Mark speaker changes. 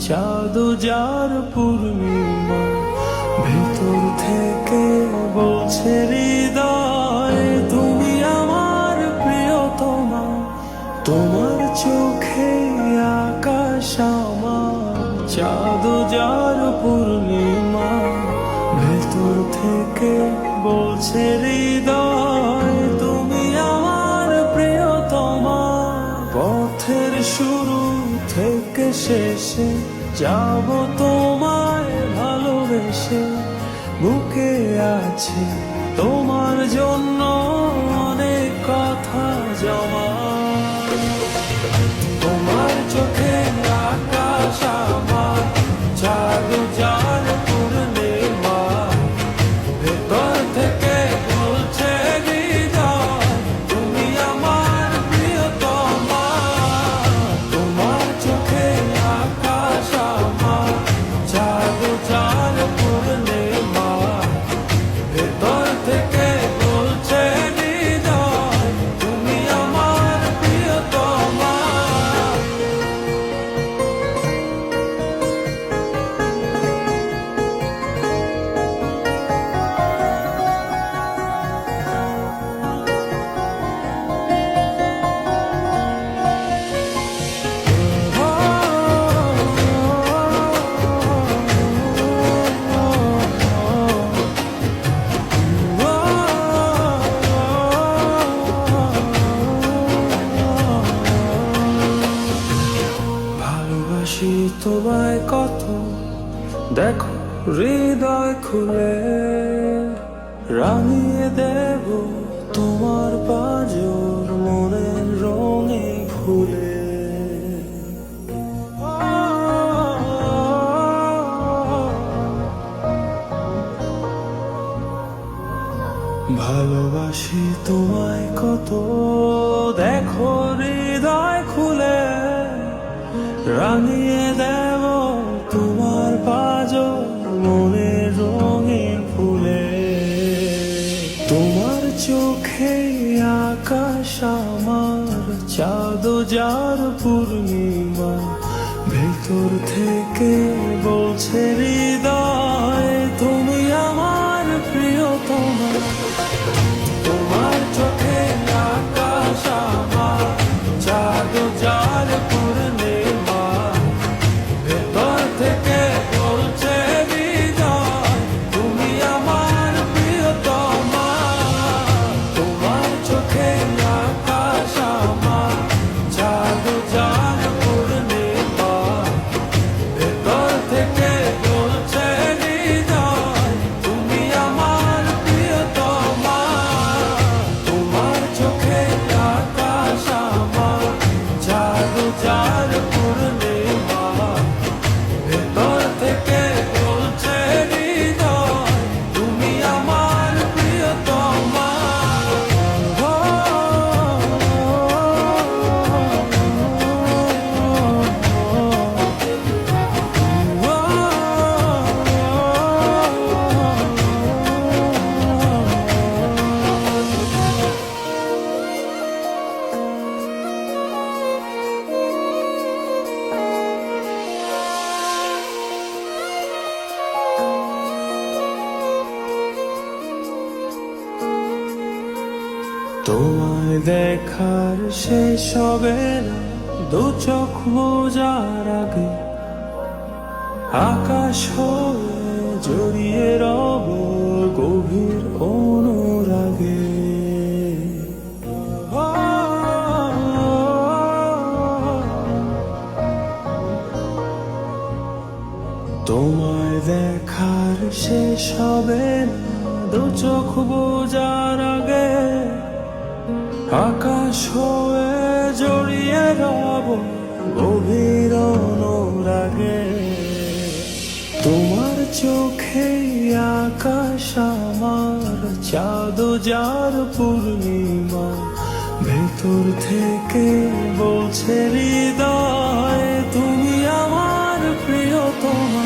Speaker 1: চাঁদ যার পূর্ণিমা, ভেতর থেকে বলছে হৃদয় তুমি আমার প্রিয়তমা। তোমার চোখে আকাশ আমার, চাঁদ যার পূর্ণিমা, ভেতর থেকে বলছে হৃদয় তুমি আমার প্রিয়তমা। পথের শুরু থেকে শেষে যাব তোমায় ভালোবেসে, বুকে আছে তোমার জন্য অনেক কথা জমা। তোমার চোখে আকাশ আমার, চাঁদ যার পূর্ণিমা, ভেতর থেকে বলছে হৃদয় তুমি আমার প্রিয়তমা। তোমার চোখে আকাশ আমার, চাঁদ যার পূর্ণিমা, ভেতর থেকে বলছে হৃদয় তুমি আমার প্রিয়তমা। ভালোবাসি তোমায় কত, দেখো হৃদয় খুলে, রাঙিয়ে দেব তোমার পাঁজর মনের রঙে ফুলে। ভালোবাসি তোমায় কত, দেখো হৃদয় খুলে, রাঙিয়ে দেব তোমার পাঁজর মনের রঙিন ফুলে। তোমার চোখে আকাশ আমার, চাঁদ যার পূর্ণিমা, ভেতর থেকে বলছে হৃদয় তুমি আমার প্রিয়তমা। তোমার চোখে আকাশ আমার, চাঁদ যার পূর্ণিমা, ভেতর থেকে বলছে হৃদয় তুমি আমার প্রিয়তমা। তোমার চোখে আকাশ আমার, চাঁদ যার পূর্ণিমা, ভেতর থেকে বলছে হৃদয় তুমি আমার প্রিয়তমা। তোমার চোখে আকাশ আমার, চাঁদ যার পূর্ণিমা, ভেতর থেকে বলছে হৃদয় তুমি আমার প্রিয়তমা। তোমায় দেখার শেষ হবে না দু চোখ বোঝার আগে, আকাশ হয়ে জড়িয়ে রব গভীর অনুরাগে। তোমায় দেখার শেষ হবে না দু চোখ বোঝার আগে, আকাশ হয়ে জড়িয়ে রব গভীর অনুরাগে। তোমার চোখে আকাশ আমার, চাঁদ যার পূর্ণিমা, ভেতর থেকে বলছে হৃদয় তুমি আমার প্রিয়তমা।